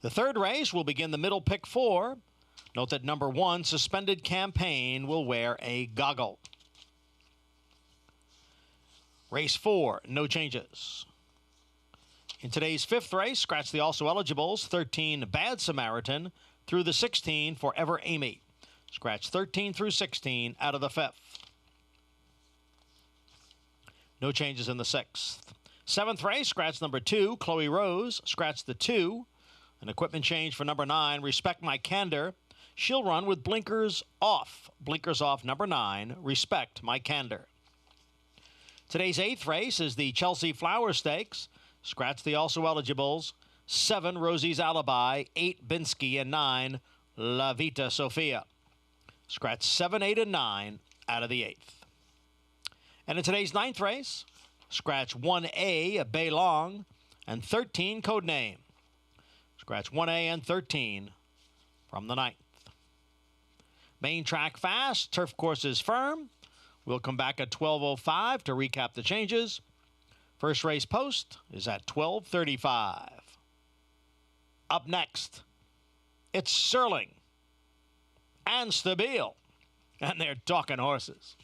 The third race will begin the middle pick four. Note that number 1, Suspended Campaign, will wear a goggle. Race 4, no changes. In today's fifth race, scratch the also eligibles, 13, Bad Samaritan, through the 16, Forever Amy. Scratch 13 through 16 out of the fifth. No changes in the sixth. Seventh race, scratch number 2, Chloe Rose. Scratch the 2. An equipment change for number 9, Respect My Candor. She'll run with blinkers off. Blinkers off, number 9, Respect My Candor. Today's eighth race is the Chelsea Flower Stakes. Scratch the also eligibles, 7, Rosie's Alibi, 8, Binsky, and 9, La Vita Sofia. Scratch 7, 8, and 9 out of the eighth. And in today's ninth race, scratch 1A, Baylong, and 13, Codename. Scratch 1A and 13 from the ninth. Main track fast, turf courses firm. We'll come back at 12:05 to recap the changes. First race post is at 12:35. Up next, it's Serling and Stabile, and they're talking horses.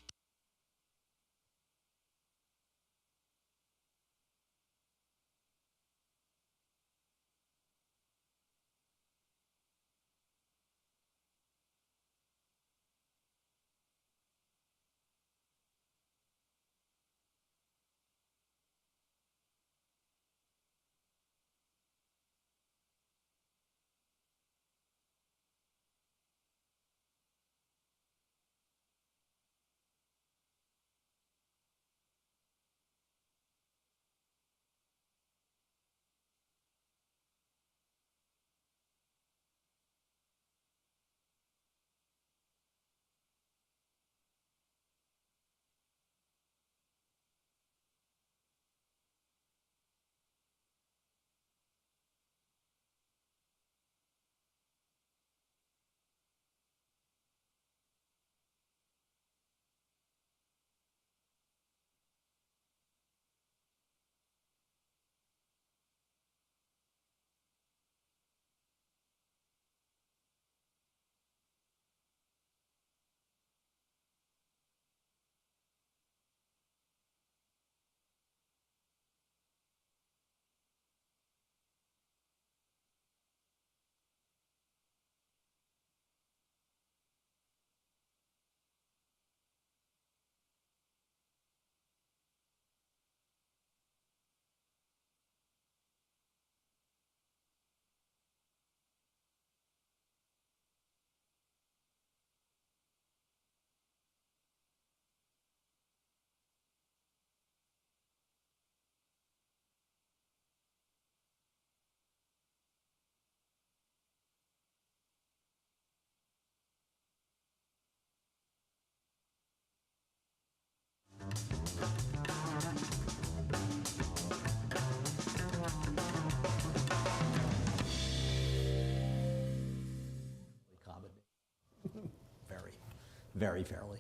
Very fairly.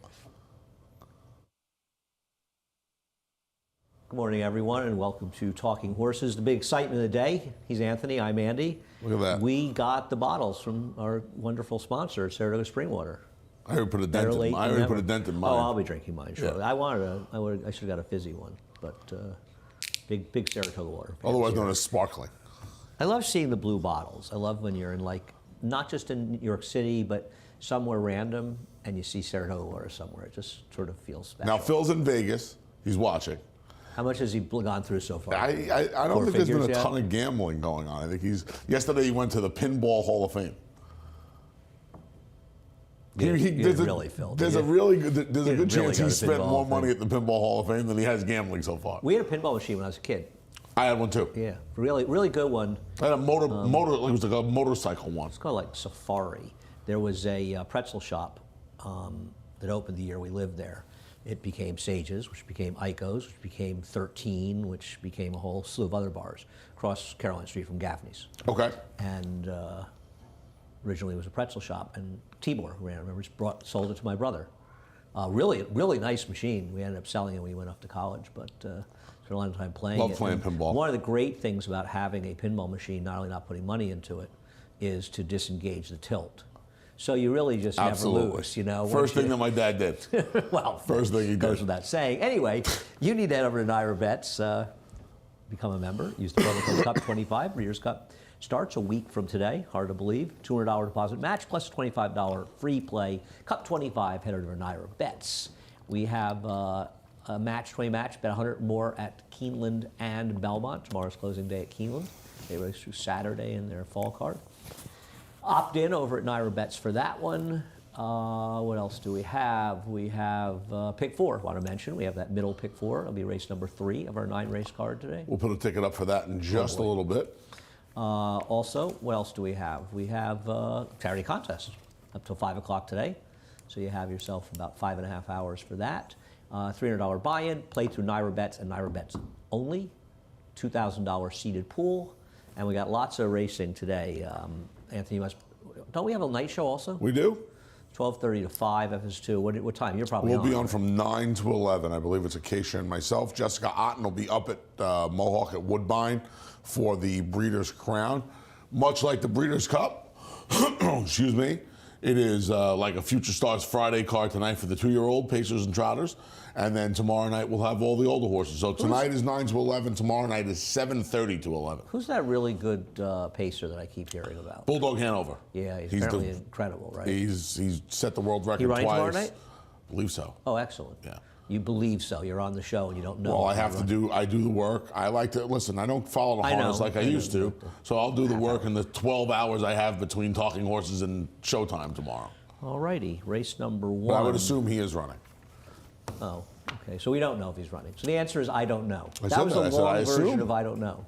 Good morning, everyone, and welcome to Talking Horses. The big excitement of the day. He's Anthony, I'm Andy. Look at that. We got the bottles from our wonderful sponsor, Saratoga Springwater. I already put a dent in mine. Oh, I'll be drinking mine, sure. Yeah. I should have got a fizzy one, but big Saratoga water. Otherwise known as sparkling. I love seeing the blue bottles. I love when you're in, like, not just in New York City, but somewhere random, and you see Saratoga water somewhere. It just sort of feels special. Now, Phil's in Vegas. He's watching. How much has he gone through so far? I don't think there's been a ton of gambling going on. I think yesterday he went to the Pinball Hall of Fame. There's a good chance he spent more money at the Pinball Hall of Fame than he has gambling so far. We had a pinball machine when I was a kid. I had one too. Yeah, really good one. I had a motor. It was like a motorcycle one. It's called like Safari. There was a pretzel shop that opened the year we lived there. It became Sages, which became Icos, which became 13, which became a whole slew of other bars across Caroline Street from Gaffney's. Okay. And originally it was a pretzel shop, and Tibor ran it. I remember sold it to my brother. Really nice machine. We ended up selling it when we went off to college, but spent a lot of time playing it. Love playing pinball. One of the great things about having a pinball machine, not only not putting money into it, is to disengage the tilt. So you really just Absolutely. never lose, you know. First thing that my dad did. Well, First thing he did. goes without saying. Anyway, you need to head over to Naira Bets, become a member. Use the promo code Cup25. Breeders' Cup starts a week from today. Hard to believe. $200 deposit match plus $25 free play. Cup25. Head over to Naira Bets. We have a match, 20 match, bet 100 more at Keeneland and Belmont. Tomorrow's closing day at Keeneland. They race through Saturday in their fall card. Opt in over at Naira Bets for that one. What else do we have? We have pick 4, I want to mention. We have that middle pick 4. It'll be race number 3 of our 9-race card today. We'll put a ticket up for that in just a little bit. Also, what else do we have? We have charity contests up till 5 o'clock today. So you have yourself about 5.5 hours for that. $300 buy-in, play through Naira Bets and Naira Bets only. $2,000 seated pool. And we got lots of racing today. Anthony, don't we have a night show also? We do. 12:30 to 5, FS2. What time? You're probably We'll on. be on from 9 to 11. I believe it's Acacia and myself. Jessica Otten will be up at Mohawk at Woodbine for the Breeders' Crown. Much like the Breeders' Cup, excuse me, it is like a Future Stars Friday card tonight for the 2-year-old Pacers and Trotters. And then tomorrow night we'll have all the older horses. So tonight is 9 to 11. Tomorrow night is 7:30 to 11. Who's that really good pacer that I keep hearing about? Bulldog Hanover. Yeah, he's apparently incredible, right? He's set the world record He running twice. tomorrow night? Believe so. Oh, excellent. Yeah. You believe so. You're on the show and you don't know. Well, I do the work. I like to, listen, I don't follow the harness like I used to. So I'll do the work in the 12 hours I have between Talking Horses and Showtime tomorrow. All righty, race number 1. But I would assume he is running. Oh, okay. So we don't know if he's running. So the answer is I don't know. I That said was that. a I said, long I version assume. of I don't know.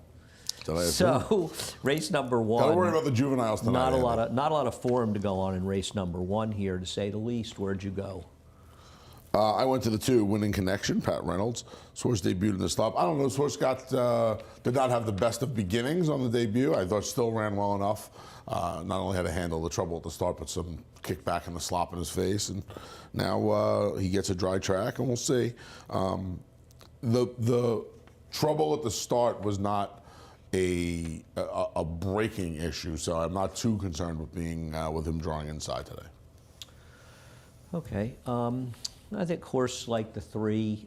Did I assume? So race number 1. Don't worry about the juveniles tonight. Not a Andy. lot of form to go on in race number 1 here, to say the least. Where'd you go? I went to the 2, Winning Connection, Pat Reynolds. This horse debuted in the stop. I don't know, this horse did not have the best of beginnings on the debut. I thought still ran well enough. Not only had to handle the trouble at the start, but some kickback and the slop in his face. And now he gets a dry track, and we'll see. The trouble at the start was not a braking issue, so I'm not too concerned with with him drawing inside today. Okay. I think horse like the 3,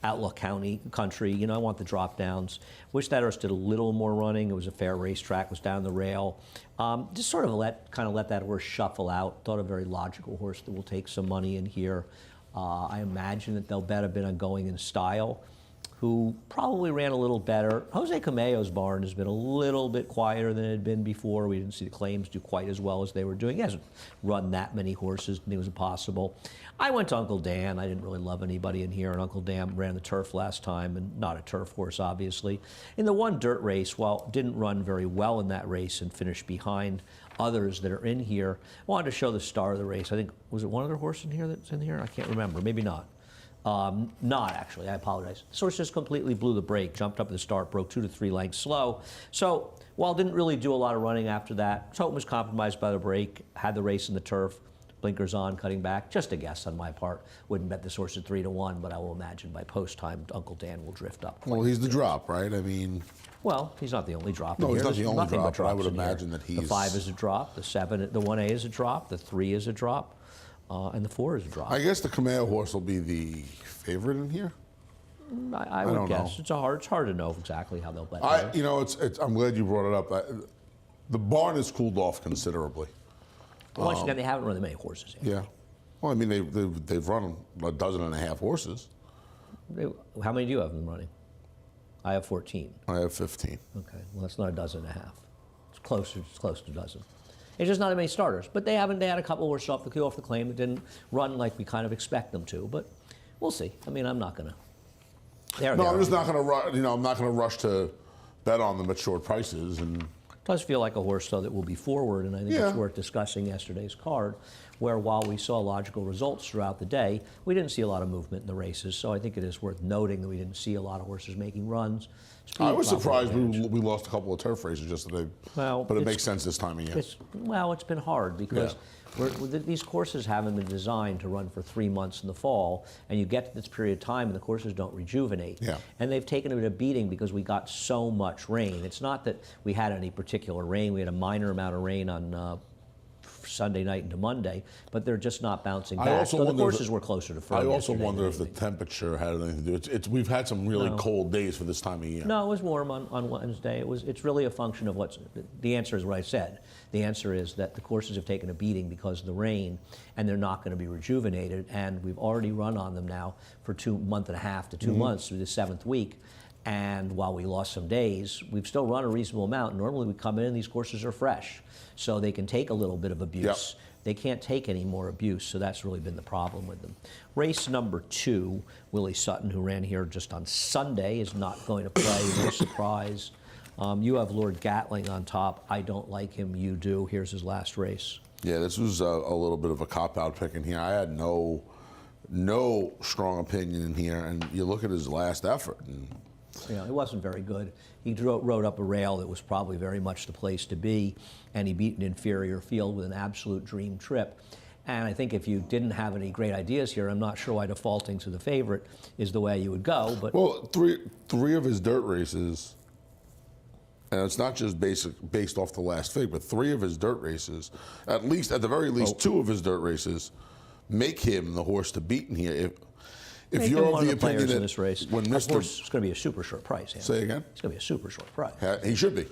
Outlaw Country, I want the drop downs. Wish that horse did a little more running. It was a fair racetrack, was down the rail. Just sort of let that horse shuffle out. Thought a very logical horse that will take some money in here. I imagine that they'll bet a bit on Going in Style, who probably ran a little better. Jose Camello's barn has been a little bit quieter than it had been before. We didn't see the claims do quite as well as they were doing. He hasn't run that many horses. It was impossible. I went to Uncle Dan. I didn't really love anybody in here, and Uncle Dan ran the turf last time, and not a turf horse, obviously. In the 1 dirt race, while didn't run very well in that race and finished behind others that are in here, I wanted to show the star of the race. I think, was it one other horse in here that's in here? I can't remember. Maybe not. Not actually, I apologize. This horse just completely blew the brake, jumped up at the start, broke 2 to 3 lengths slow. So while didn't really do a lot of running after that, Totem was compromised by the brake, had the race in the turf, blinkers on, cutting back. Just a guess on my part. Wouldn't bet this horse at 3 to 1, but I will imagine by post time, Uncle Dan will drift up. Well, he's the drop, right? I mean, well, he's not the only drop. No, in he's here. not the There's only nothing but drop, but I would drops in imagine here. that he's... The 5 is a drop, the 7, the 1A is a drop, the 3 is a drop, and the 4 is a drop. I guess the Camello horse will be the favorite in here. I would guess. It's hard to know exactly how they'll bet. I'm glad you brought it up. The barn has cooled off considerably. Once again, they haven't run that many horses yet. Yeah. Well, I mean, they've run a dozen and a half horses. How many do you have them running? I have 14. I have 15. Okay, well, that's not a dozen and a half. It's close to a dozen. It's just not that many starters. But they had a couple horses off the claim that didn't run like we kind of expect them to. But we'll see. I mean, I'm not going to. I'm just not going to rush. I'm not going to rush to bet on them at short prices. And it does feel like a horse, though, that will be forward, and I think it's worth discussing yesterday's card, where while we saw logical results throughout the day, we didn't see a lot of movement in the races. So I think it is worth noting that we didn't see a lot of horses making runs. Speed I was probably surprised advantage. we lost a couple of turf races yesterday. Well, but it it's- makes sense this time of year. It's been hard because these courses haven't been designed to run for 3 months in the fall, and you get to this period of time and the courses don't rejuvenate. Yeah. And they've taken a bit of beating because we got so much rain. It's not that we had any particular rain. We had a minor amount of rain on Sunday night into Monday, but they're just not bouncing I back. also So the wonder if courses were closer to firm I also yesterday wonder than if the anything. temperature had anything to do. We've had some really cold days for this time of year. No, it was warm on Wednesday. It's really a function of the answer is what I said. The answer is that the courses have taken a beating because of the rain, and they're not going to be rejuvenated. And we've already run on them now for 2 months and a half to 2 months through the 7th week. And while we lost some days, we've still run a reasonable amount. Normally we come in and these courses are fresh, so they can take a little bit of abuse. They can't take any more abuse, so that's really been the problem with them. Race number 2, Willie Sutton, who ran here just on Sunday, is not going to play, no surprise. You have Lord Gatling on top. I don't like him, you do. Here's his last race. Yeah, this was a little bit of a cop-out pick in here. I had no strong opinion in here, and you look at his last effort. And It wasn't very good. He rode up a rail that was probably very much the place to be, and he beat an inferior field with an absolute dream trip. And I think if you didn't have any great ideas here, I'm not sure why defaulting to the favorite is the way you would go. But well, three of his dirt races, and it's not just based off the last fig, but 3 of his dirt races, at the very least, 2 of his dirt races, make him the horse to beat in here. If make you're him of one the of the opinion players in that this race, when of course, Mr. it's going to be a super short price. Say again? It's going to be a super short price. He should be.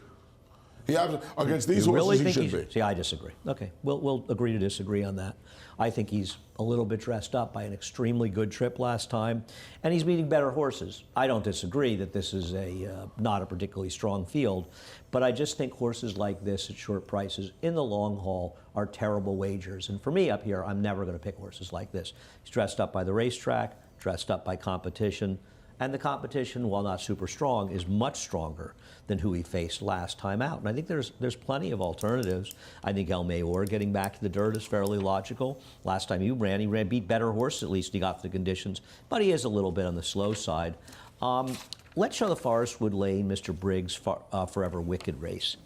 Against these You horses, really he think should be. See, I disagree. Okay, we'll agree to disagree on that. I think he's a little bit dressed up by an extremely good trip last time, and he's meeting better horses. I don't disagree that this is not a particularly strong field, but I just think horses like this at short prices in the long haul are terrible wagers. And for me up here, I'm never going to pick horses like this. He's dressed up by the racetrack, dressed up by competition. And the competition, while not super strong, is much stronger than who he faced last time out. And I think there's plenty of alternatives. I think El Mayor getting back to the dirt is fairly logical. Last time he ran, beat better horse, at least he got the conditions. But he is a little bit on the slow side. Let's show the Forest Wood Lane, Mr. Briggs' Forever Wicked race.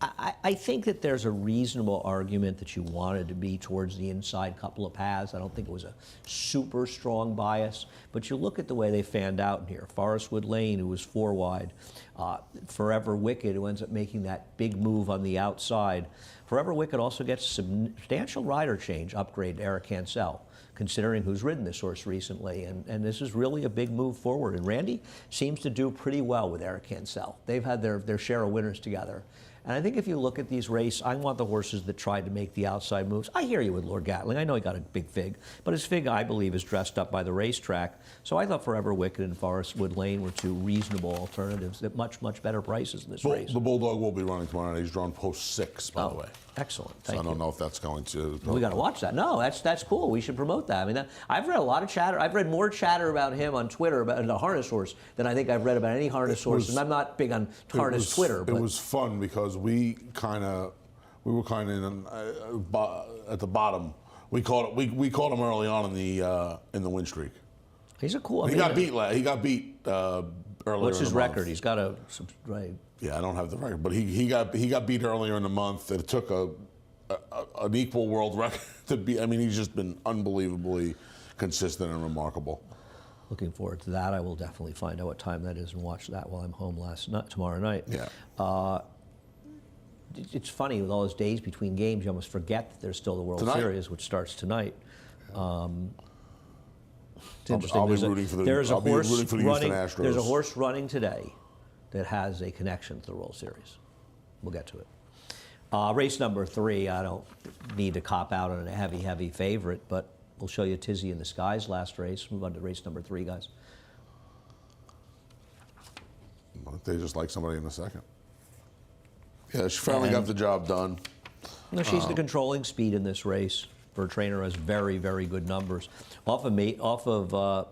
I think that there's a reasonable argument that you wanted to be towards the inside couple of paths. I don't think it was a super strong bias, but you look at the way they fanned out in here. Forest Wood Lane, who was 4 wide. Forever Wicked, who ends up making that big move on the outside. Forever Wicked also gets substantial rider change upgrade to Eric Cancel, considering who's ridden this horse recently. And this is really a big move forward. And Randy seems to do pretty well with Eric Cancel. They've had their share of winners together. And I think if you look at these races, I want the horses that tried to make the outside moves. I hear you with Lord Gatling. I know he got a big fig, but his fig, I believe, is dressed up by the racetrack. So I thought Forever Wicked and Forest Wood Lane were 2 reasonable alternatives at much, much better prices in this race. The Bulldog will be running tomorrow night. He's drawn post 6, by the way. Excellent. So I don't know if that's going to. We got to watch that. No, that's cool. We should promote that. I mean, I've read a lot of chatter. I've read more chatter about him on Twitter about the harness horse than I think I've read about any harness horse. And I'm not big on harness Twitter. But it was fun because we were kind of at the bottom. We caught him early on in the win streak. He's a cool. He got beat earlier. What's his in the record? month. He's got a right. Yeah, I don't have the record, but he got beat earlier in the month. It took an equal world record to be. I mean, he's just been unbelievably consistent and remarkable. Looking forward to that. I will definitely find out what time that is and watch that while I'm home tomorrow night. Yeah. It's funny with all those days between games, you almost forget that there's still the World Series, which starts tonight. It's interesting. I'll be rooting for the Houston Astros. There's a horse running today that has a connection to the World Series. We'll get to it. Race number 3, I don't need to cop out on a heavy favorite, but we'll show you Tizzy in the Skies last race. Move on to race number 3, guys. They just like somebody in the second. Yeah, she finally got the job done. No, she's the controlling speed in this race for a trainer who has very, very good numbers. Off of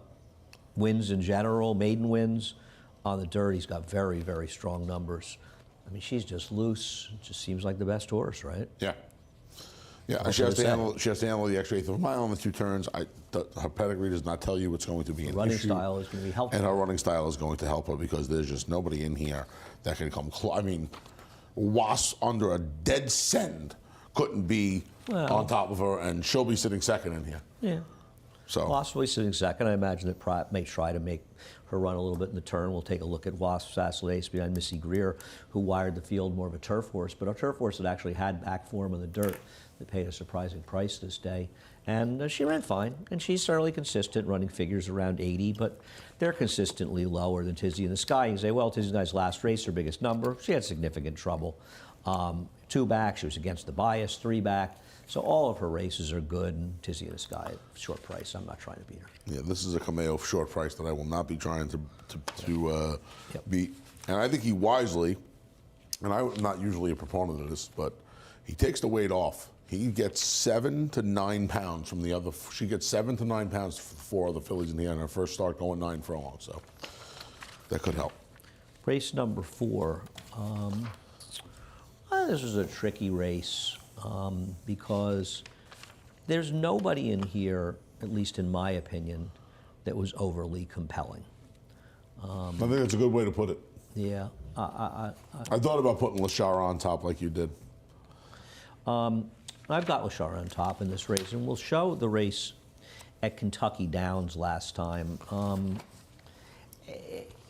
wins in general, maiden wins, on the dirt, he's got very, very strong numbers. I mean, she's just loose. It just seems like the best horse, right? Yeah. Yeah, she has to handle the extra eighth of a mile on the 2 turns. Her pedigree does not tell you what's going to be an Running issue. style is going to be helpful. And her running style is going to help her because there's just nobody in here that can come close. I mean, Was under a dead send couldn't be on top of her, and she'll be sitting second in here. Yeah. So Possibly sitting second. I imagine that Pratt may try to make her run a little bit in the turn. We'll take a look at Wasp Sassalace behind Missy Greer, who wired the field more of a turf horse, but a turf horse that actually had back form in the dirt that paid a surprising price this day. And she ran fine, and she's fairly consistent, running figures around 80, but they're consistently lower than Tizzy in the Sky. You say, well, Tizzy in the Sky's last race, her biggest number, she had significant trouble. 2 back, she was against the bias, 3 back. So all of her races are good, and Tizzy in the Sky, short price. I'm not trying to beat her. yeah, this is a Cameo short price that I will not be trying to beat. And I think he wisely, and I'm not usually a proponent of this, but he takes the weight off. He gets 7 to 9 pounds from the other. She gets 7 to 9 pounds for 4 other fillies in here, and her first start going 9 furlong. So that could help. Race number 4. This was a tricky race because there's nobody in here, at least in my opinion, that was overly compelling. I think that's a good way to put it. Yeah. I thought about putting Lashara on top like you did. I've got Lashara on top in this race, and we'll show the race at Kentucky Downs last time.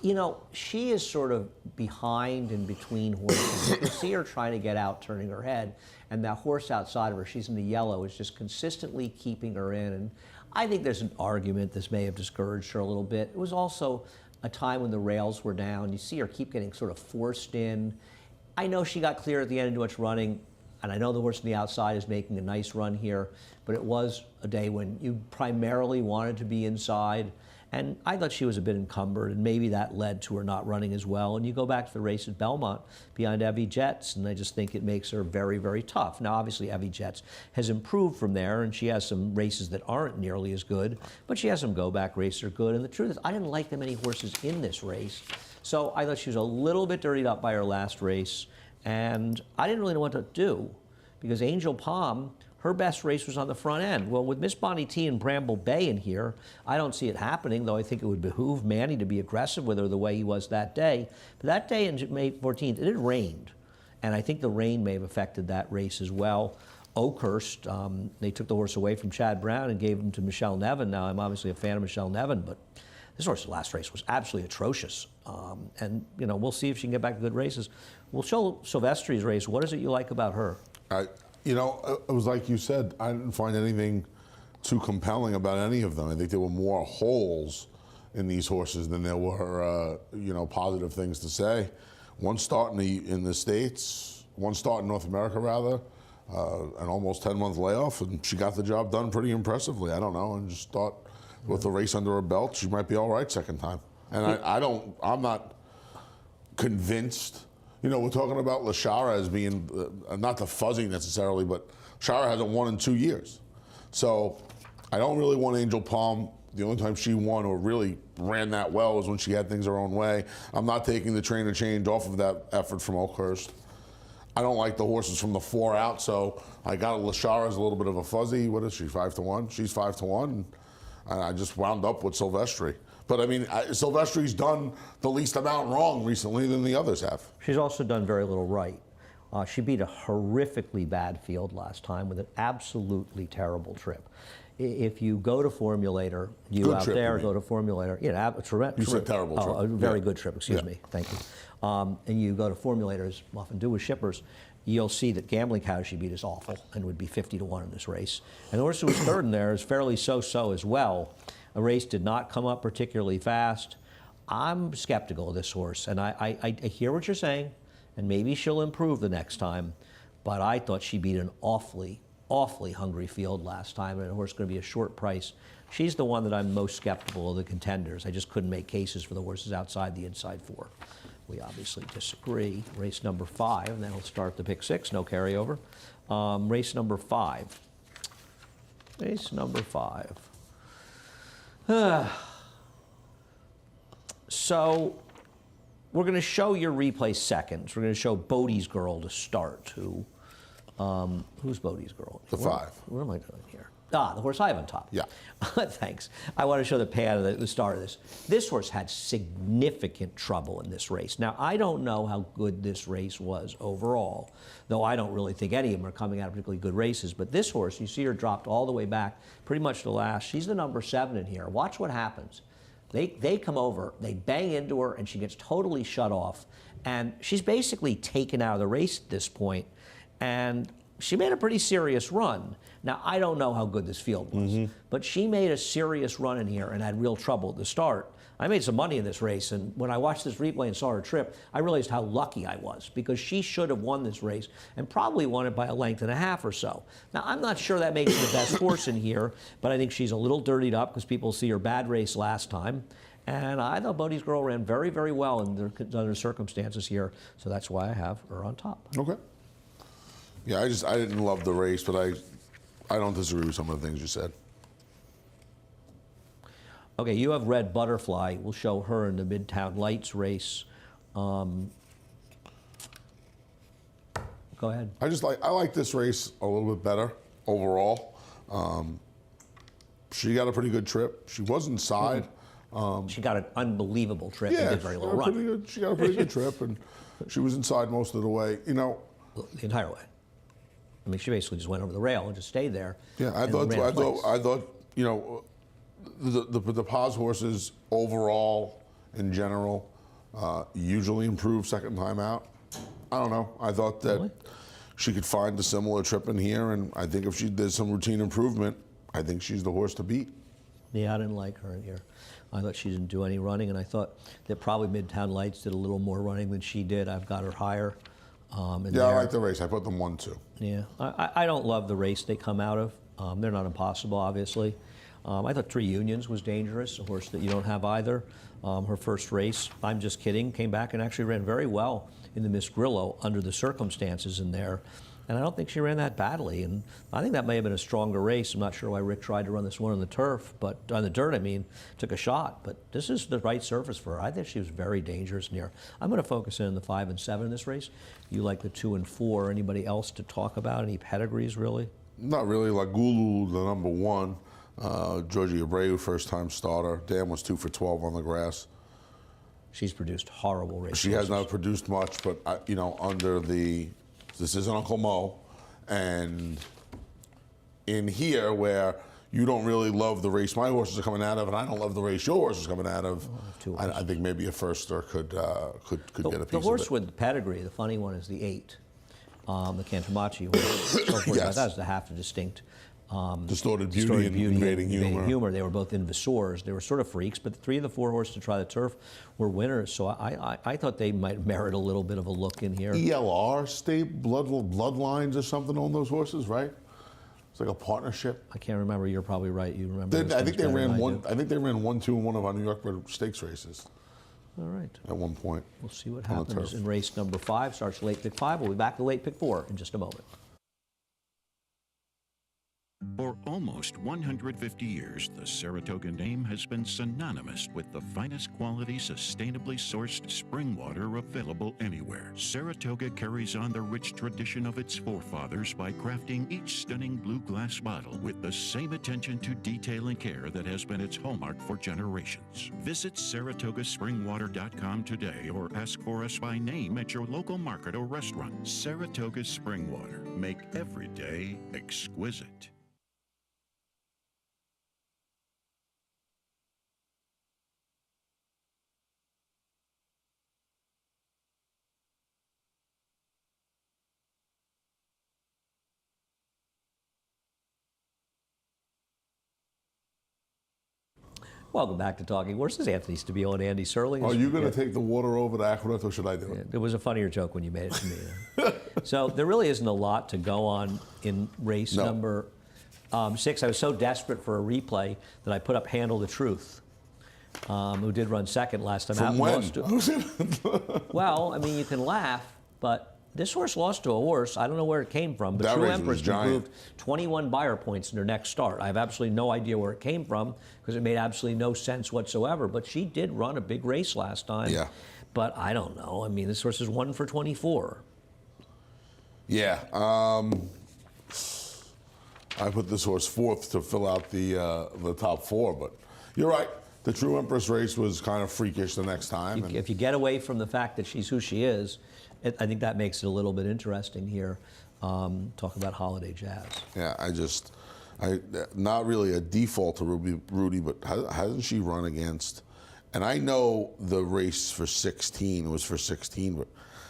You know, she is sort of behind and between horses. You can see her trying to get out, turning her head, and that horse outside of her, she's in the yellow, is just consistently keeping her in. And I think there's an argument this may have discouraged her a little bit. It was also a time when the rails were down. You see her keep getting sort of forced in. I know she got clear at the end and too much running, and I know the horse on the outside is making a nice run here, but it was a day when you primarily wanted to be inside. And I thought she was a bit encumbered, and maybe that led to her not running as well. And you go back to the race at Belmont behind Evie Jets, and I just think it makes her very, very tough. Now, obviously, Evie Jets has improved from there, and she has some races that aren't nearly as good, but she has some go-back races that are good. And the truth is, I didn't like that many horses in this race, so I thought she was a little bit dirtied up by her last race, and I didn't really know what to do, because Angel Palm, her best race was on the front end. Well, with Miss Bonnie T and Bramble Bay in here, I don't see it happening, though I think it would behoove Manny to be aggressive with her the way he was that day. But that day on May 14th, it had rained, and I think the rain may have affected that race as well. Oakhurst, they took the horse away from Chad Brown and gave him to Michelle Nevin. Now, I'm obviously a fan of Michelle Nevin, but this horse's last race was absolutely atrocious. And, you know, we'll see if she can get back to good races. We'll show Silvestri's race. What is it you like about her? You know, it was like you said, I didn't find anything too compelling about any of them. I think there were more holes in these horses than there were, you know, positive things to say. One start in the States, one start in North America, rather, an almost 10-month layoff, and she got the job done pretty impressively. I don't know, and just thought with the race under her belt, she might be all right second time. And I'm not convinced. You know, we're talking about Lashara as being, not the fuzzy necessarily, but Lashara hasn't won in 2 years. So I don't really want Angel Palm. The only time she won or really ran that well was when she had things her own way. I'm not taking the trainer change off of that effort from Oakhurst. I don't like the horses from the 4 out, so I got Lashara as a little bit of a fuzzy. What is she, 5-1? She's 5-1, and I just wound up with Silvestri. But I mean, Silvestri's done the least amount wrong recently than the others have. She's also done very little right. She beat a horrifically bad field last time with an absolutely terrible trip. If you go to Formulator, you good out trip, there go to Formulator. You know, you said terrible trip. A very good trip, excuse me. Thank you. And you go to Formulator, as often do with shippers, you'll see that Gambling Cow she beat is awful and would be 50-1 in this race. And the horse who was third in there is fairly so-so as well. A race did not come up particularly fast. I'm skeptical of this horse, and I hear what you're saying, and maybe she'll improve the next time, but I thought she beat an awfully hungry field last time, and the horse is going to be a short price. She's the one that I'm most skeptical of the contenders. I just couldn't make cases for the horses outside the inside 4. We obviously disagree. Race number 5, and then we'll start the pick 6, no carryover. Race number 5. Race number 5. So we're going to show your replay seconds. We're going to show Bodie's Girl to start, who Who's Bodie's girl? The 5. What am I doing here? Ah, the horse I have on top. Yeah. Thanks. I want to show the pad of the start of this. This horse had significant trouble in this race. Now, I don't know how good this race was overall, though I don't really think any of them are coming out of particularly good races. But this horse, you see her dropped all the way back, pretty much to last. She's the number 7 in here. Watch what happens. They come over, they bang into her, and she gets totally shut off. And she's basically taken out of the race at this point. And she made a pretty serious run. Now, I don't know how good this field was, but she made a serious run in here and had real trouble at the start. I made some money in this race, and when I watched this replay and saw her trip, I realized how lucky I was, because she should have won this race and probably won it by a length and a half or so. Now, I'm not sure that makes her the best horse in here, but I think she's a little dirtied up because people see her bad race last time. And I thought Bodie's girl ran very, very well under circumstances here, so that's why I have her on top. Okay. Yeah, I didn't love the race, but I don't disagree with some of the things you said. Okay, you have Red Butterfly. We'll show her in the Midtown Lights race. Go ahead. I like this race a little bit better overall. She got a pretty good trip. She was inside. She got an unbelievable trip and did very little run. She got a pretty good trip, and she was inside most of the way. You know, the entire way. I mean, she basically just went over the rail and just stayed there. Yeah, I thought, you know, the Paz horses overall, in general, usually improve second time out. I don't know. I thought that she could find a similar trip in here, and I think if she did some routine improvement, I think she's the horse to beat. Yeah, I didn't like her in here. I thought she didn't do any running, and I thought that probably Midtown Lights did a little more running than she did. I've got her higher. Yeah, I like the race. I put them 1-2. Yeah, I don't love the race they come out of. They're not impossible, obviously. I thought 3 Unions was dangerous, a horse that you don't have either. Her first race, I'm just kidding, came back and actually ran very well in the Miss Grillo under the circumstances in there. And I don't think she ran that badly. And I think that may have been a stronger race. I'm not sure why Rick tried to run this one on the turf, but on the dirt, I mean, took a shot. But this is the right surface for her. I think she was very dangerous in here. I'm going to focus in on the 5 and 7 in this race. You like the 2 and 4. Anybody else to talk about? Any pedigrees, really? Not really. Lagulu, the number 1. Georgie Abreu, first-time starter. Dan was 2 for 12 on the grass. She's produced horrible races. She has not produced much, but, you know, under the... This isn't Uncle Mo, and in here where you don't really love the race my horses are coming out of, and I don't love the race your horse is coming out of, I think maybe a firster could get a piece of it. The horse with the pedigree, the funny one, is the 8, the Cantomaci horse. Yes. That was the half distinct. Distorted Beauty and Invading Humor. They were both invasors. They were sort of freaks, but the 3 of the 4 horses to try the turf were winners. So I thought they might merit a little bit of a look in here. ELR state bloodlines or something on those horses, right? It's like a partnership. I can't remember. You're probably right. You remember? I think they ran 1-2 in one of our New York Stakes races. All right. At one point. We'll see what happens in race number 5. Starts late pick 5. We'll be back to late pick 4 in just a moment. For almost 150 years, the Saratoga name has been synonymous with the finest quality, sustainably sourced spring water available anywhere. Saratoga carries on the rich tradition of its forefathers by crafting each stunning blue glass bottle with the same attention to detail and care that has been its hallmark for generations. Visit SaratogaSpringwater.com today or ask for us by name at your local market or restaurant. Saratoga Spring Water. Make every day exquisite. Welcome back to Talking Horses. Anthony Stabile and Andy Serling. Are you going to take the water over to Aqueduct, or should I do it? It was a funnier joke when you made it to me. So there really isn't a lot to go on in race number 6. I was so desperate for a replay that I put up Handle the Truth, who did run second last time. From when? Well, I mean, you can laugh, but this horse lost to a horse. I don't know where it came from, but True Empress improved 21 buyer points in her next start. I have absolutely no idea where it came from because it made absolutely no sense whatsoever. But she did run a big race last time. Yeah. But I don't know. I mean, this horse is 1 for 24. Yeah. I put this horse fourth to fill out the top four, but you're right. The True Empress race was kind of freakish the next time. If you get away from the fact that she's who she is, I think that makes it a little bit interesting here. Talk about Holiday Jazz. Yeah, not really a default to Rudy, but hasn't she run against? And I know the race for 16 was for 16, but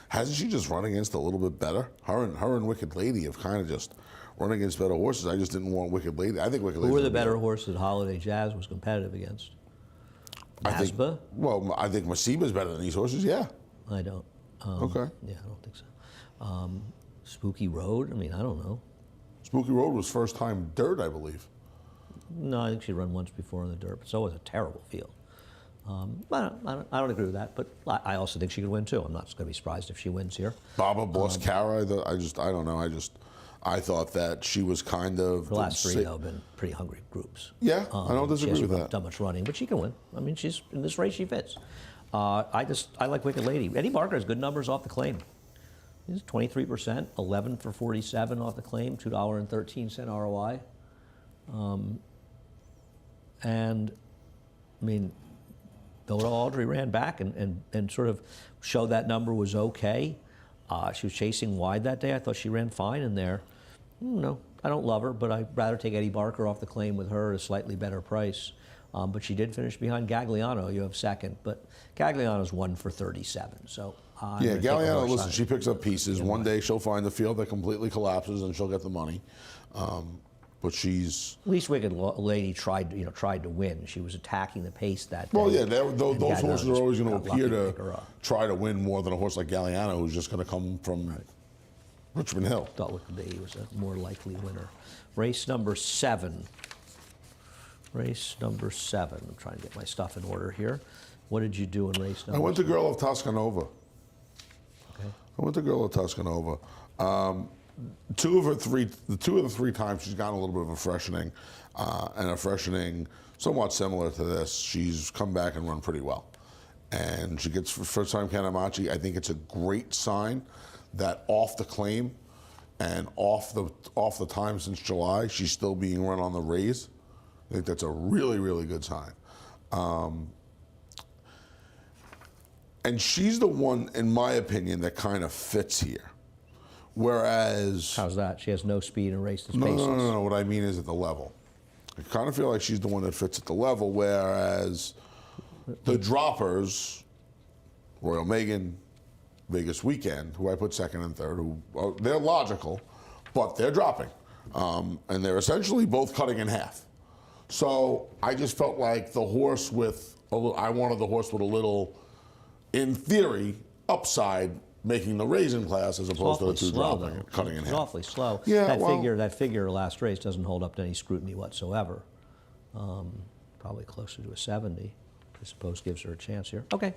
hasn't she just run against a little bit better? Her and Wicked Lady have kind of just run against better horses. I just didn't want Wicked Lady. I think Wicked Lady. Who were the better horses Holiday Jazz was competitive against? Masba? I think Masiba's better than these horses. Yeah. I don't. Okay. Yeah, I don't think so. Spooky Road. I mean, I don't know. Spooky Road was first time dirt, I believe. No, I think she run once before in the dirt, but so was a terrible field. But I don't agree with that, but I also think she could win too. I'm not going to be surprised if she wins here. Baba Boscara, I don't know. I thought that she was kind of The last three, though, have been pretty hungry groups. Yeah, I don't disagree she with hasn't that. done much running, but she can win. I mean, she's in this race, she fits. I like Wicked Lady. Eddie Barker has good numbers off the claim. He's 23%, 11 for 47 off the claim, $2.13 ROI. And I mean, Dota Audrey ran back and sort of showed that number was okay. She was chasing wide that day. I thought she ran fine in there. No, I don't love her, but I'd rather take Eddie Barker off the claim with her at a slightly better price. But she did finish behind Gagliano. You have second, but Gagliano's 1 for 37. So yeah, Galliano, listen, she picks up pieces. One day she'll find a field that completely collapses and she'll get the money. But she's at least Wicked Lady tried to win. She was attacking the pace that day. well, yeah. Those horses are always going to appear pick her to up. try to win more than a horse like Galliano, who's just going to come from Richmond Hill. Thought Wicked Lady was a more likely winner. Race number 7. Race number 7. I'm trying to get my stuff in order here. What did you do in race number? I went to Girl of Toscanova. Okay. I went to Girl of Toscanova. Two of the three times she's gotten a little bit of a freshening, and a freshening somewhat similar to this. She's come back and run pretty well, and she gets first time Kanemachi. I think it's a great sign that off the claim and off the time since July, she's still being run on the raise. I think that's a really, really good sign. And she's the one, in my opinion, that kind of fits here. Whereas... How's that? She has no speed and race that's No, paceless. no. What I mean is at the level. I kind of feel like she's the one that fits at the level, whereas the droppers, Royal Megan, Vegas Weekend, who I put second and third, they're logical, but they're dropping. And they're essentially both cutting in half. So I just felt like the horse I wanted the horse with a little, in theory, upside, making the raisin class as opposed to the two dropping and cutting in half. It's awfully slow. Yeah, that figure last race doesn't hold up to any scrutiny whatsoever. Probably closer to a 70. I suppose gives her a chance here. Okay.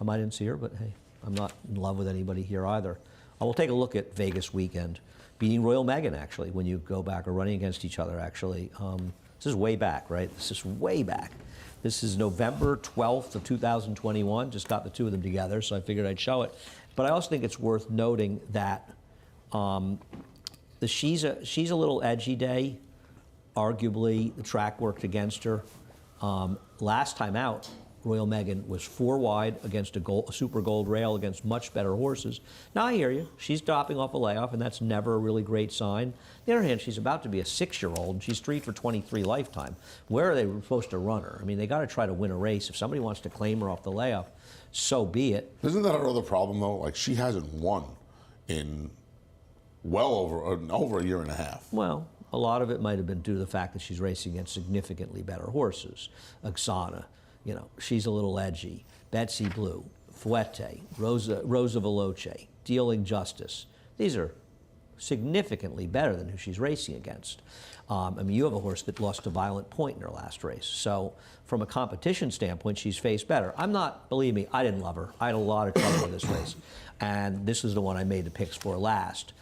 I didn't see her, but hey, I'm not in love with anybody here either. I will take a look at Vegas Weekend, beating Royal Megan, actually, when you go back, or running against each other, actually. This is way back, right? This is way back. This is November 12th of 2021. Just got the two of them together, so I figured I'd show it. But I also think it's worth noting that she's a little edgy day. Arguably, the track worked against her. Last time out, Royal Megan was 4 wide against a Super Gold rail against much better horses. Now I hear you. She's dropping off a layoff, and that's never a really great sign. On the other hand, she's about to be a 6-year-old, and she's 3 for 23 lifetime. Where are they supposed to run her? I mean, they got to try to win a race. If somebody wants to claim her off the layoff, so be it. Isn't that her other problem, though? Like, she hasn't won in well over a year and a half. Well, a lot of it might have been due to the fact that she's racing against significantly better horses. Oksana, she's a little edgy. Betsy Blue, Fuete, Rosa Veloce, Dealing Justice. These are significantly better than who she's racing against. You have a horse that lost to Violent Point in her last race. So from a competition standpoint, she's faced better. Believe me, I didn't love her. I had a lot of trouble with this race. And this is the one I made the picks for last.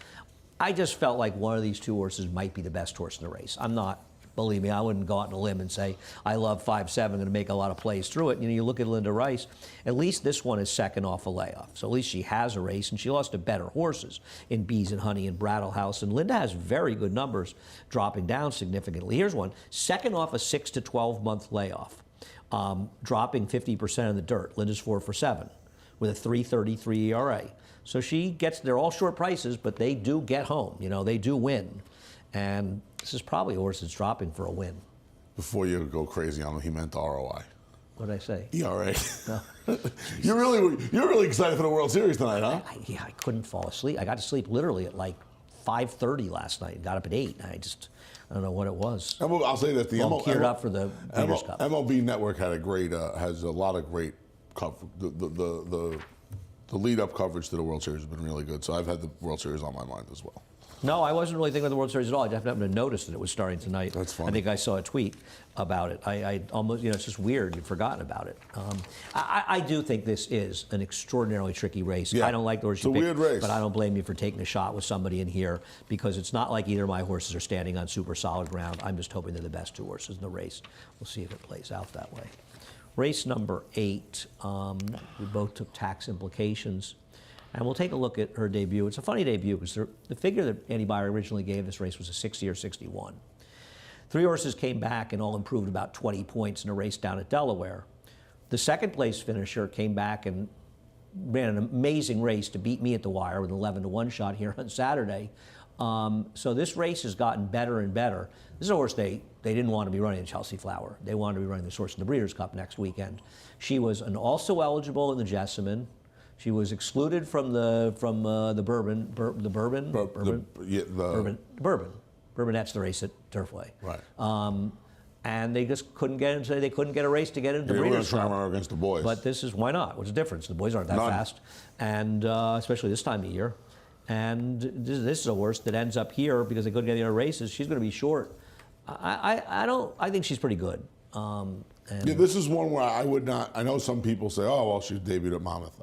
I just felt like one of these two horses might be the best horse in the race. I'm not Believe me, I wouldn't go out on a limb and say, I love 5-7, going to make a lot of plays through it. You look at Linda Rice, at least this one is second off a layoff. So at least she has a race, and she lost to better horses in Bees and Honey and Brattle House. And Linda has very good numbers, dropping down significantly. Here's one, second off a 6 to 12 month layoff, dropping 50% in the dirt. Linda's 4 for 7 with a 3.33 ERA. So she gets, they're all short prices, but they do get home. They do win. And this is probably a horse that's dropping for a win. Before you go crazy on him, he meant ROI. What did I say? ERA. No. You're really excited for the World Series tonight, huh? I couldn't fall asleep. I got to sleep literally at like 5:30 last night. Got up at 8. I don't know what it was. I'll say that the I'm geared up for the Breeders' Cup. MLB Network had has a lot of great coverage. The lead-up coverage to the World Series has been really good. So I've had the World Series on my mind as well. No, I wasn't really thinking of the World Series at all. I just happened to notice that it was starting tonight. That's funny. I think I saw a tweet about it. I almost, it's just weird. You've forgotten about it. I do think this is an extraordinarily tricky race. Yeah. I don't like the horse It's a you picked, weird race. but I don't blame you for taking a shot with somebody in here because it's not like either of my horses are standing on super solid ground. I'm just hoping they're the best two horses in the race. We'll see if it plays out that way. Race number 8, we both took tax implications. And we'll take a look at her debut. It's a funny debut because the figure that Andy Beyer originally gave this race was a 60 or 61. 3 horses came back and all improved about 20 points in a race down at Delaware. The second place finisher came back and ran an amazing race to beat me at the wire with an 11-1 shot here on Saturday. So this race has gotten better and better. This is a horse they didn't want to be running in Chelsea Flower. They wanted to be running this horse in the Breeders' Cup next weekend. She was also eligible in the Jessamine. She was excluded from the Bourbon. That's the race at Turfway. Right. And they just couldn't get into. They couldn't get a race to get into the They were going Breeders' to try Cup. and run against the boys. But this is why not? What's the difference? The boys aren't that None. fast, and especially this time of year. And this is a horse that ends up here because they couldn't get any other races. She's going to be short. I think she's pretty good. Yeah, this is one where I would not. I know some people say, "Oh, well, she debuted at Monmouth."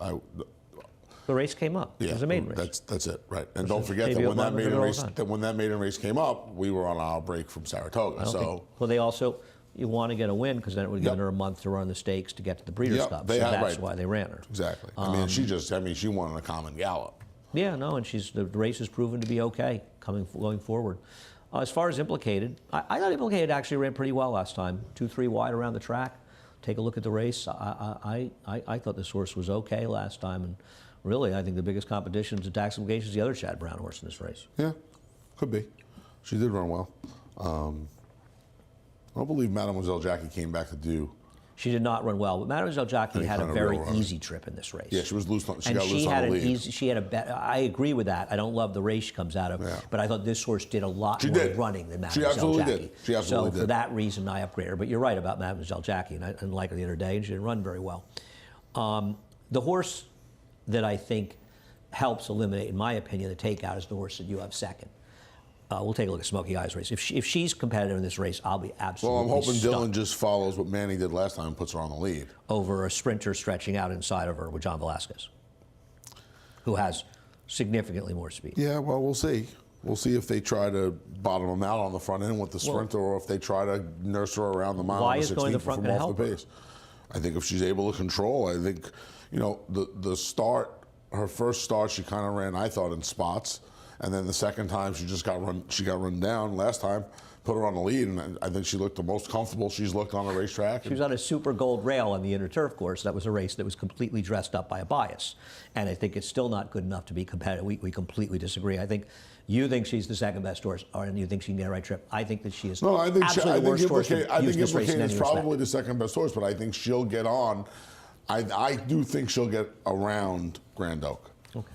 The race came up. Yeah, It was a maiden race. That's it, right? And don't forget debut that at Monmouth when that maiden race came up, we were on our break from Saratoga. Well, they also you want to get a win because then it would give her a month to run the stakes to get to the Breeders' Cup. So that's why they ran her. Exactly. She won in a common gallop. Yeah, no, and the race has proven to be okay going forward. As far as Implicated, I thought Implicated actually ran pretty well last time. 2-3 wide around the track. Take a look at the race. I thought this horse was okay last time, and really, I think the biggest competition to tax implications is the other Chad Brown horse in this race. Yeah, could be. She did run well. I don't believe Mademoiselle Jackie came back to do. She did not run well, but Mademoiselle Jackie had a very easy trip in this race. Yeah, she was loose. She and got she loose had on the an lead. easy. She had a better. I agree with that. I don't love the race she comes out of, but I thought this horse did a lot more running than Mademoiselle absolutely Jackie. did. She absolutely so did. for that reason, I upgraded her. But you're right about Mademoiselle Jackie, and I didn't like her the other day, and she didn't run very well. The horse that I think helps eliminate, in my opinion, the takeout is the horse that you have second. We'll take a look at Smoky Eyes race. If she's competitive in this race, I'll be absolutely Well, I'm hoping stunned. Dylan just follows what Manny did last time and puts her on the lead. Over a sprinter stretching out inside of her with John Velasquez, who has significantly more speed. Yeah, well, we'll see. We'll see if they try to bottom him out on the front end with the sprinter, or if they try to nurse her around the mile. Why and is going to the 16th front from going to off help the her? pace. I think if she's able to control, I think, the start, her first start, she kind of ran, I thought, in spots. And then the second time, she got run down. Last time, put her on the lead, and I think she looked the most comfortable she's looked on the racetrack. She was on a super gold rail on the inner turf course. That was a race that was completely dressed up by a bias. And I think it's still not good enough to be competitive. We completely disagree. I think you think she's the second best horse, and you think she can get a right trip. I think that she is absolutely the worst horse to use this race in any is respect. probably the second best horse, but I think she'll get on. I do think she'll get around Grand Oak. Okay.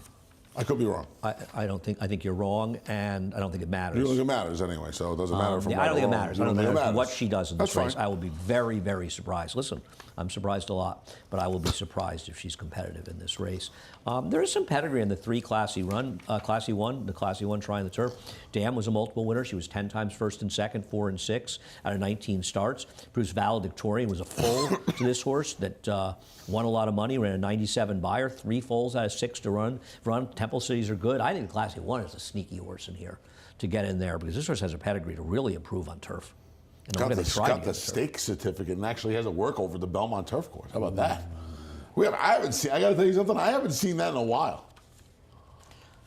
I could be wrong. I don't think. I think you're wrong, and I don't think it matters. You don't think it matters anyway, so it doesn't matter from I don't think it matters. I don't think it matters what she does in this That's race. fine. I will be very, very surprised. Listen, I'm surprised a lot, but I will be surprised if she's competitive in this race. There is some pedigree in the 3 Classy 1, the Classy 1 trying the turf. Dam was a multiple winner. She was 10 times first and second, 4 and 6 out of 19 starts. Bruce Valedictorian was a foal to this horse that won a lot of money, ran a 97 buyer, 3 foals out of 6 to run. Temple Cities are good. I think the Classy 1 is a sneaky horse in here to get in there because this horse has a pedigree to really improve on turf. And I'm going to try to got get the the turf. stake certificate and actually has a work over the Belmont turf course. How about that? I haven't seen. I got to tell you something. I haven't seen that in a while.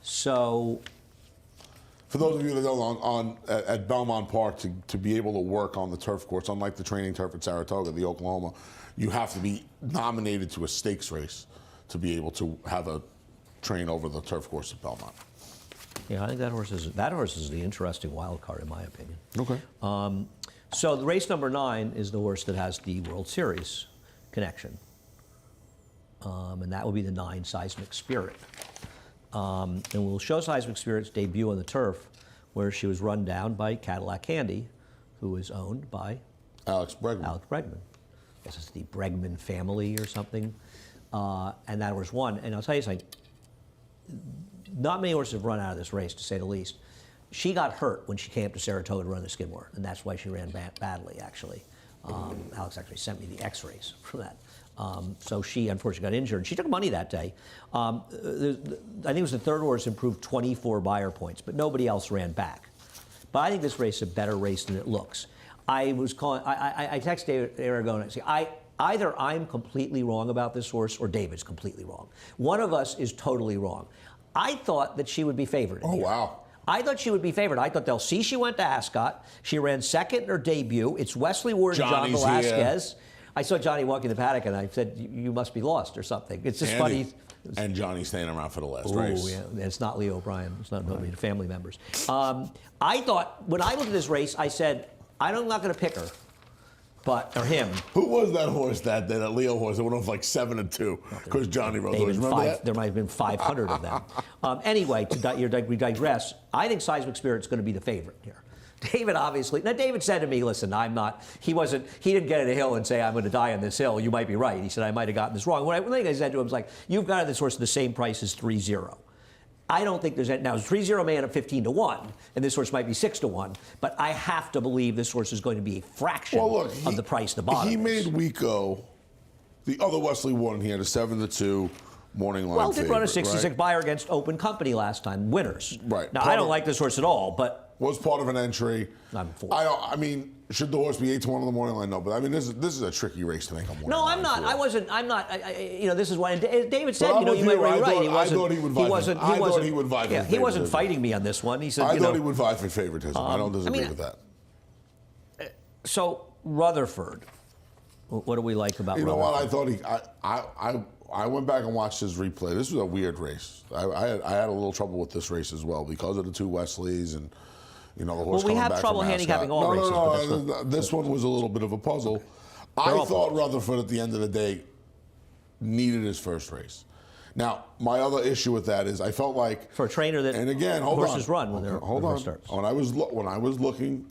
So, For those of you that don't know, at Belmont Park, to be able to work on the turf course, unlike the training turf at Saratoga, the Oklahoma, you have to be nominated to a stakes race to be able to have a train over the turf course at Belmont. yeah, I think that horse is the interesting wild card in my opinion. Okay. So the race number 9 is the horse that has the World Series connection, and that will be the 9 Seismic Spirit. And we'll show Seismic Spirit's debut on the turf, where she was run down by Cadillac Candy, who is owned by Alex Bregman. Alex Bregman. I guess it's the Bregman family or something. And that horse won. And I'll tell you something, not many horses have run out of this race, to say the least. She got hurt when she came up to Saratoga to run the Skidmore, and that's why she ran badly, actually. Alex actually sent me the x-rays for that. So she unfortunately got injured. And she took money that day. I think it was the third horse improved 24 buyer points, but nobody else ran back. But I think this race is a better race than it looks. I texted David Aragon and I say, either I'm completely wrong about this horse or David's completely wrong. One of us is totally wrong. I thought that she would be favored. Oh, wow. I thought she would be favored. I thought they'll see she went to Ascot. She ran second in her debut. It's Wesley Ward and John Johnny's Velasquez. here. I saw Johnny walking the paddock, and I said, "You must be lost or something." It's just funny. And Johnny staying around for the last Oh, race. yeah. It's not Leo O'Brien. It's not nobody, the family members. I thought, when I looked at this race, I said, I'm not going to pick her, or him. Who was that horse that Leo horse that went off like 7-2? Because Johnny rode those. Remember that? There might have been 500 of them. Anyway, we digress. I think Seismic Spirit's going to be the favorite here. David obviously. Now, David said to me, listen, I'm not, he didn't get in a hill and say, I'm going to die on this hill. You might be right. He said, I might have gotten this wrong. One thing I said to him was like, you've got this horse at the same price as 3-0. I don't think there's any. Now, 3-0 man at 15-1, and this horse might be 6-1, but I have to believe this horse is going to be a fraction of the price the bottom He made is. Wico, the other Wesley Warren, he had a 7-2 morning line. Well, did run a favorite, 66 right? buyer against Open Company last time, winners. Right. Now, I don't like this horse at all, but Was part of an entry. I'm for it. I mean, should the horse be 8-1 on the morning line? No, but I mean, this is a tricky race to make a morning line. No, I'm not. for. I wasn't. I'm not. This is why. And David said, But I'm with you might you. be right. I thought he would vie for- I thought he would vie for Yeah, he wasn't favoritism. fighting me on this one. He said, I thought he would vie for favoritism. I don't disagree mean, with that. So Rutherford, what do we like about? You know Rutherford? what? I thought I went back and watched his replay. This was a weird race. I had a little trouble with this race as well because of the two Wesleys and the horse. Well, we coming have back trouble from handicapping Ascot. all races, but that's No. This one was a little bit of a puzzle. They're I all thought puzzles. Rutherford at the end of the day needed his first race. Now, my other issue with that is I felt like For a trainer that and again, hold horses on. run when they're hold when on. it starts. When I was looking,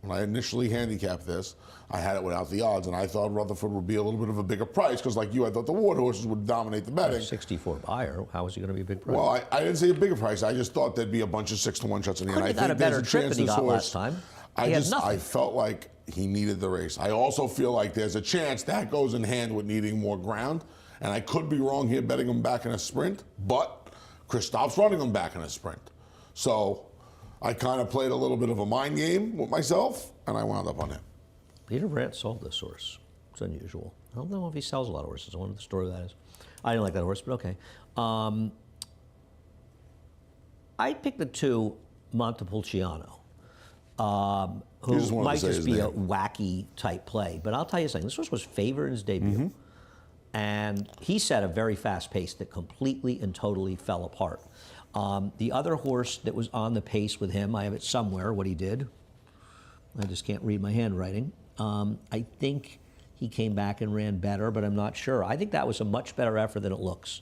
when I initially handicapped this, I had it without the odds, and I thought Rutherford would be a little bit of a bigger price because, like you, I thought the Ward horses would dominate the betting. 64 buyer. How is he going to be a big price? Well, I didn't say a bigger price. I just thought there'd be a bunch of 6-1 shots in the end. Couldn't I have got think a better there's a trip chance than he this got horse. last time. I He had just nothing. I felt like he needed the race. I also feel like there's a chance that goes in hand with needing more ground, and I could be wrong here betting him back in a sprint, but Kristoff's running him back in a sprint. So I kind of played a little bit of a mind game with myself, and I wound up on him. Peter Brandt sold this horse. It's unusual. I don't know if he sells a lot of horses. I wonder what the story of that is. I didn't like that horse, but okay. I picked the 2 Montepulciano, You just who wanted to might say just his be a name. wacky type play. But I'll tell you something. This horse was favored in his debut. Mm-hmm. And he set a very fast pace that completely and totally fell apart. The other horse that was on the pace with him, I have it somewhere, what he did. I just can't read my handwriting. I think he came back and ran better, but I'm not sure. I think that was a much better effort than it looks.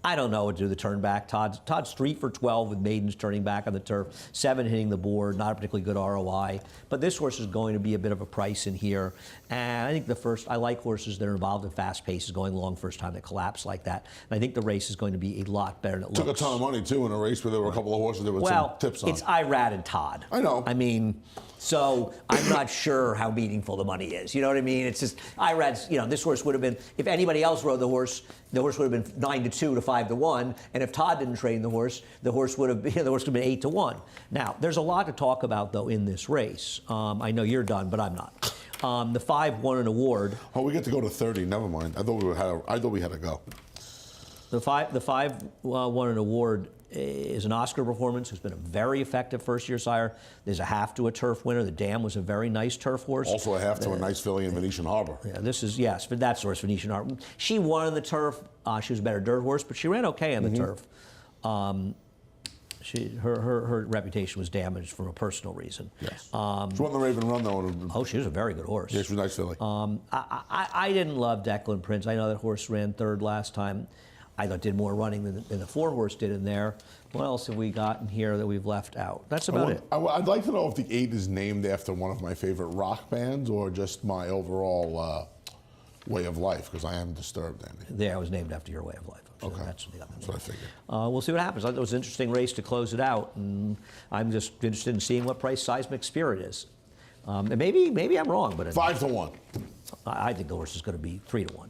I don't know what to do the turn back. Todd's 3 for 12 with maidens turning back on the turf, 7 hitting the board, not a particularly good ROI. But this horse is going to be a bit of a price in here. And I think I like horses that are involved in fast paces, going long first time that collapse like that. And I think the race is going to be a lot better than it Took looks. a ton of money, too, in a race where there were a couple of horses that with some tips on. It's Irad and Todd. I know. I mean, so I'm not sure how meaningful the money is. You know what I mean? It's just Irad's. This horse would have been if anybody else rode the horse. the horse would have been 9-2 to 5-1, and if Todd didn't train the horse would have been 8-1. Now, there's a lot to talk about though in this race. I know you're done, but I'm not. The 5 won an award. Oh, we get to go to 30. Never mind. I thought we had to go. The five won an award is an Oscar performance. Who's been a very effective first-year sire. There's a half to a turf winner. The Dam was a very nice turf horse. Also a half to a nice filly in Venetian Harbor. Yeah, this is, yes, but that's horse Venetian Harbor. She won in the turf. She was a better dirt horse, but she ran okay on the turf. Her reputation was damaged for a personal reason. Yes. She won the Raven Run though. Oh, she was a very good horse. Yeah, she was a nice filly. I didn't love Declan Prince. I know that horse ran third last time. I thought did more running than the 4 horse did in there. What else have we got in here that we've left out? That's about it. I'd like to know if the 8 is named after one of my favorite rock bands or just my overall way of life, because I am disturbed, Andy. There, it was named after your way of life. Okay. That's what I figured. We'll see what happens. I thought it was an interesting race to close it out, and I'm just interested in seeing what price Seismic Spirit is. And maybe I'm wrong, but 5-1. I think the horse is going to be 3-1.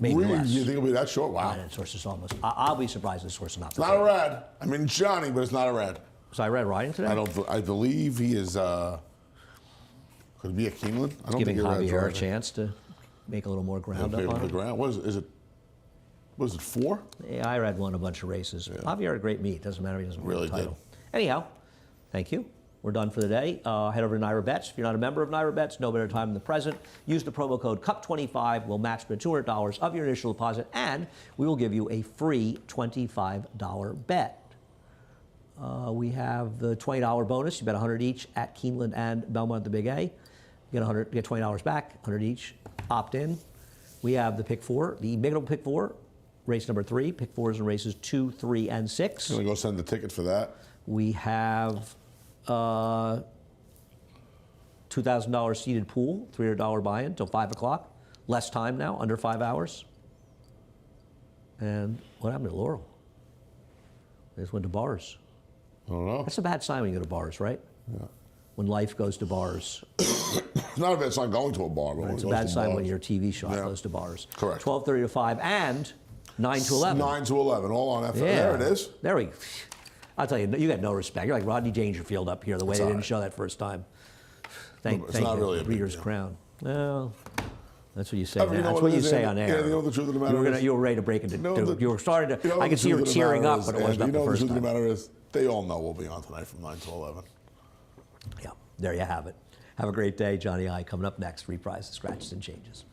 Maybe Really? less. You think it'll be that short? Wow. This horse is almost. I'll be surprised this horse is not. It's not a red. I mean, Johnny, but it's not a red. So I read riding today. I believe he is. Could it be a Keeneland? I don't Giving think Javier a chance to make a little more ground up on the it. ground. What is it? What is it? 4? Yeah, I won a bunch of races. Javier had a great meet. Doesn't matter if he doesn't win Really the title. did. Anyhow, thank you. We're done for the day. Head over to Naira Bets. If you're not a member of Naira Bets, no better time than the present. Use the promo code CUP25. We'll match the $200 of your initial deposit, and we will give you a free $25 bet. We have the $20 bonus. You bet 100 each at Keeneland and Belmont, the Big A. Get $20 back, 100 each. Opt in. We have the Pick 4, the Big Pick 4, race number 3. Pick 4s in races 2, 3, and 6. I'm gonna go send the ticket for that. We have $2,000 seated pool, $300 buy-in until 5 o'clock. Less time now, under 5 hours. And what happened to Laurel? They just went to bars. I don't know. That's a bad sign when you go to bars, right? Yeah. When life goes to bars. It's not a bad sign going to a bar, but when It's it a goes bad to sign bars. when your TV shot Yeah. goes to bars. Correct. 12:30 to 5 and 9 to 11. 9 to 11, all on FM. Yeah. There it is. There we go. I'll tell you, you got no respect. You're like Rodney Dangerfield up here, the way It's they all didn't right. show that first time. It's Thank not you, really a big Breeders' deal. Crown. Well, that's what you say. I mean, you know That's what what it you is, say Andy? on air. Yeah, you know the truth of the matter is- You were ready to break into. You were starting to. You know I the could see you were truth of the tearing matter up, but it is, wasn't Andy, up the you know first the truth of the time. matter is, they all know we'll be on tonight from 9 to 11. Yeah, there you have it. Have a great day, Johnny I. Coming up next, reprise the scratches and changes.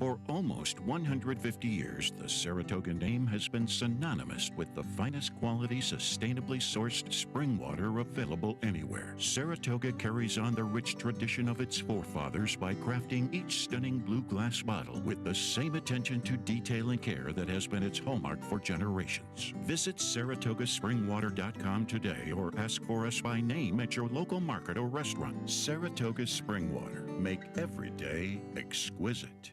For almost 150 years, the Saratoga name has been synonymous with the finest quality, sustainably sourced spring water available anywhere. Saratoga carries on the rich tradition of its forefathers by crafting each stunning blue glass bottle with the same attention to detail and care that has been its hallmark for generations. Visit SaratogaSpringwater.com today or ask for us by name at your local market or restaurant. Saratoga Spring Water. Make every day exquisite.